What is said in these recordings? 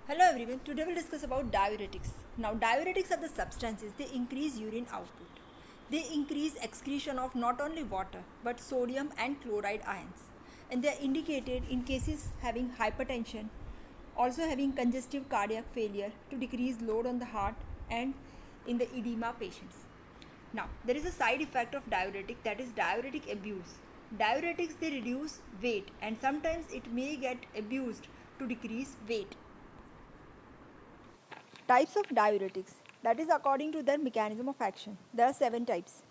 Hello everyone, today we'll discuss about diuretics. Now diuretics are the substances, they increase urine output. They increase excretion of not only water but sodium and chloride ions. And they are indicated in cases having hypertension, also having congestive cardiac failure to decrease load on the heart and in the edema patients. Now there is a side effect of diuretic, that is diuretic abuse. Diuretics they reduce weight and sometimes it may get abused to decrease weight. Types of diuretics, that is according to their mechanism of action. There are 7 types.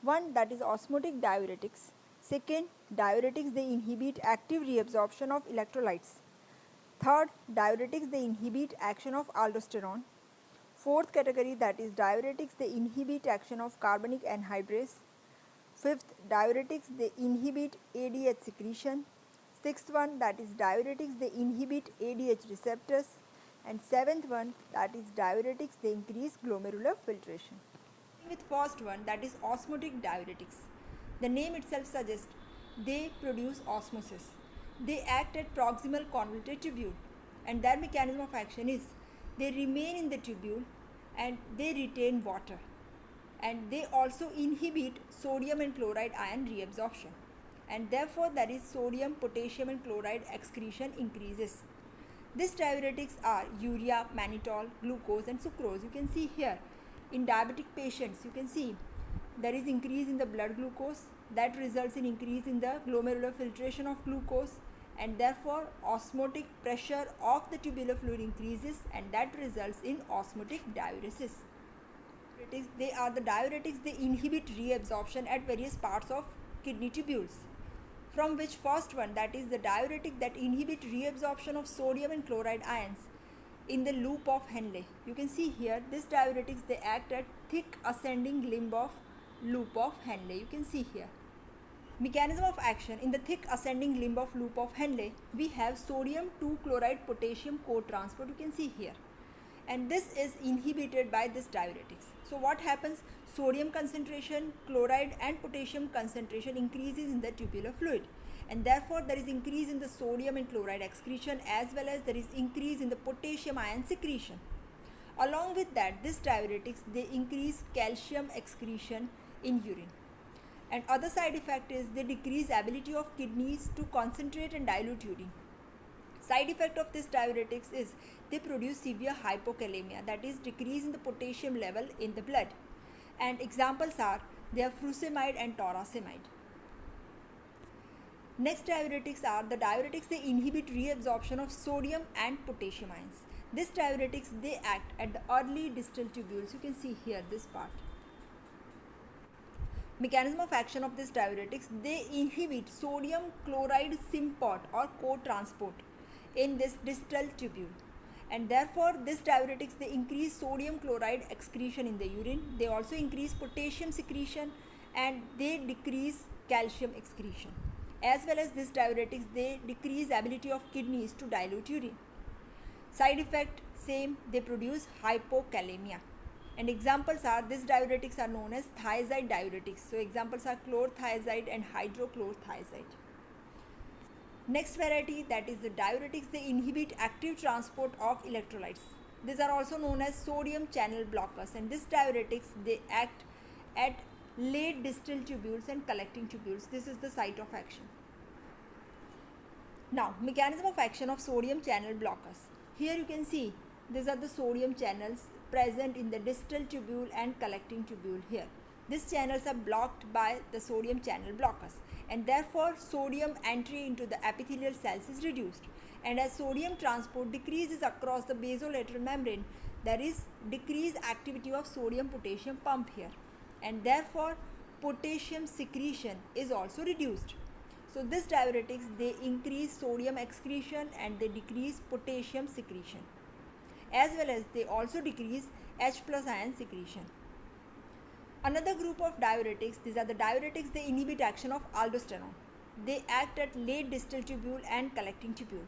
One, that is osmotic diuretics. Second, diuretics they inhibit active reabsorption of electrolytes. Third, diuretics they inhibit action of aldosterone. Fourth category, that is diuretics they inhibit action of carbonic anhydrase. Fifth, diuretics they inhibit ADH secretion. Sixth one, that is diuretics they inhibit ADH receptors. And seventh one, that is diuretics they increase glomerular filtration. With first one, that is osmotic diuretics. The name itself suggests they produce osmosis. They act at proximal convoluted tubule and their mechanism of action is they remain in the tubule and they retain water, and they also inhibit sodium and chloride ion reabsorption, and therefore there is sodium, potassium and chloride excretion increases. These diuretics are urea, mannitol, glucose and sucrose. You can see here in diabetic patients, you can see there is increase in the blood glucose that results in increase in the glomerular filtration of glucose, and therefore osmotic pressure of the tubular fluid increases and that results in osmotic diuresis. They are the diuretics, they inhibit reabsorption at various parts of kidney tubules. From which first one, that is the diuretic that inhibit reabsorption of sodium and chloride ions in the loop of Henle. You can see here these diuretics they act at thick ascending limb of loop of Henle. You can see here. Mechanism of action in the thick ascending limb of loop of Henle, we have sodium 2 chloride potassium co-transport. You can see here. And this is inhibited by this diuretics. So what happens? Sodium concentration, chloride and potassium concentration increases in the tubular fluid, and therefore there is increase in the sodium and chloride excretion as well as there is increase in the potassium ion secretion. Along with that, these diuretics they increase calcium excretion in urine, and other side effect is they decrease ability of kidneys to concentrate and dilute urine. Side effect of this diuretics is they produce severe hypokalemia, that is decrease in the potassium level in the blood. And examples are they are furosemide and toracemide. Next diuretics are the diuretics they inhibit reabsorption of sodium and potassium ions. These diuretics they act at the early distal tubules. You can see here this part. Mechanism of action of these diuretics, they inhibit sodium chloride symport or co-transport in this distal tubule, and therefore these diuretics they increase sodium chloride excretion in the urine. They also increase potassium secretion and they decrease calcium excretion, as well as these diuretics they decrease ability of kidneys to dilute urine. Side effect same, they produce hypokalemia, and examples are these diuretics are known as thiazide diuretics. So examples are chlorothiazide and hydrochlorothiazide. Next variety, that is the diuretics they inhibit active transport of electrolytes. These are also known as sodium channel blockers, and these diuretics they act at late distal tubules and collecting tubules. This is the site of action. Now mechanism of action of sodium channel blockers. Here you can see these are the sodium channels present in the distal tubule and collecting tubule here. These channels are blocked by the sodium channel blockers, and therefore sodium entry into the epithelial cells is reduced, and as sodium transport decreases across the basolateral membrane, there is decreased activity of sodium potassium pump here, and therefore potassium secretion is also reduced. So these diuretics they increase sodium excretion and they decrease potassium secretion, as well as they also decrease H+ ion secretion. Another group of diuretics, these are the diuretics they inhibit action of aldosterone. They act at late distal tubule and collecting tubule.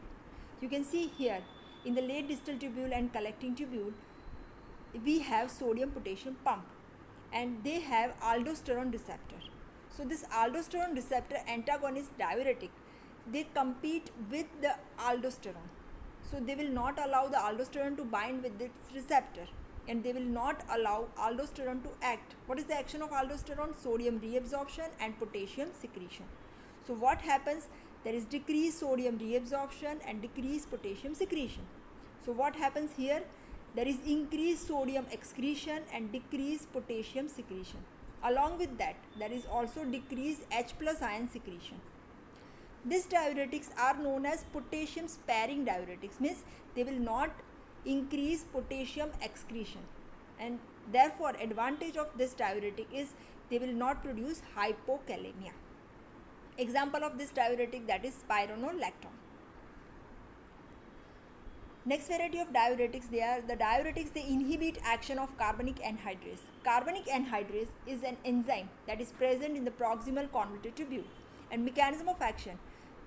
You can see here in the late distal tubule and collecting tubule we have sodium potassium pump, and they have aldosterone receptor. So this aldosterone receptor antagonist diuretic they compete with the aldosterone. So they will not allow the aldosterone to bind with its receptor, and they will not allow aldosterone to act. What is the action of aldosterone? Sodium reabsorption and potassium secretion. So what happens? There is decreased sodium reabsorption and decreased potassium secretion. So what happens here? There is increased sodium excretion and decreased potassium secretion. Along with that, there is also decreased H plus ion secretion. These diuretics are known as potassium sparing diuretics, means they will not increase potassium excretion, and therefore advantage of this diuretic is they will not produce hypokalemia. Example of this diuretic, that is spironolactone. Next variety of diuretics, they are the diuretics, they inhibit action of carbonic anhydrase. Carbonic anhydrase is an enzyme that is present in the proximal convoluted tubule, and mechanism of action,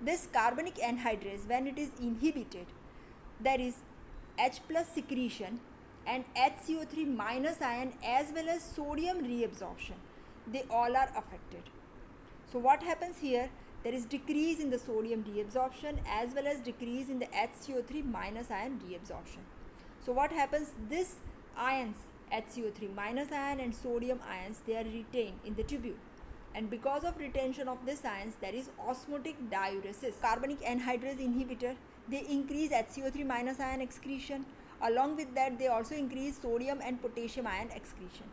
this carbonic anhydrase, when it is inhibited, there is H plus secretion and HCO3 minus ion as well as sodium reabsorption. They all are affected. So what happens here? There is decrease in the sodium reabsorption as well as decrease in the HCO3 minus ion reabsorption. So what happens? These ions, HCO3 minus ion and sodium ions, they are retained in the tubule. And because of retention of these ions, there is osmotic diuresis. Carbonic anhydrase inhibitor, they increase HCO3 minus ion excretion. Along with that, they also increase sodium and potassium ion excretion.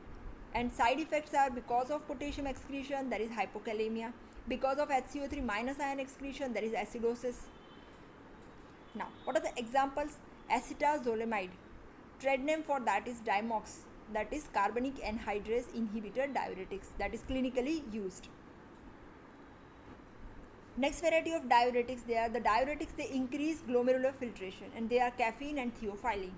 And side effects are, because of potassium excretion, there is hypokalemia. Because of HCO3 minus ion excretion, there is acidosis. Now, what are the examples? Acetazolamide. Trade name for that is Diamox. That is carbonic anhydrase inhibitor diuretics, that is clinically used. Next variety of diuretics, they are the diuretics, they increase glomerular filtration, and they are caffeine and theophylline.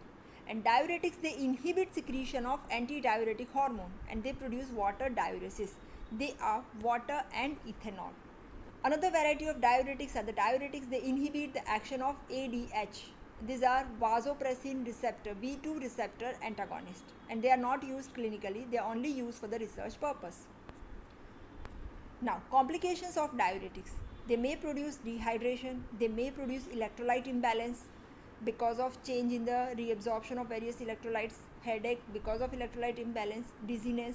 And diuretics, they inhibit secretion of antidiuretic hormone, and they produce water diuresis. They are water and ethanol. Another variety of diuretics are the diuretics, they inhibit the action of ADH. These are vasopressin receptor, V2 receptor antagonist, and they are not used clinically, they are only used for the research purpose. Now, complications of diuretics. They may produce dehydration, they may produce electrolyte imbalance because of change in the reabsorption of various electrolytes, headache because of electrolyte imbalance, dizziness,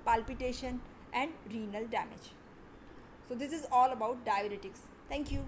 palpitation, and renal damage. So this is all about diuretics. Thank you.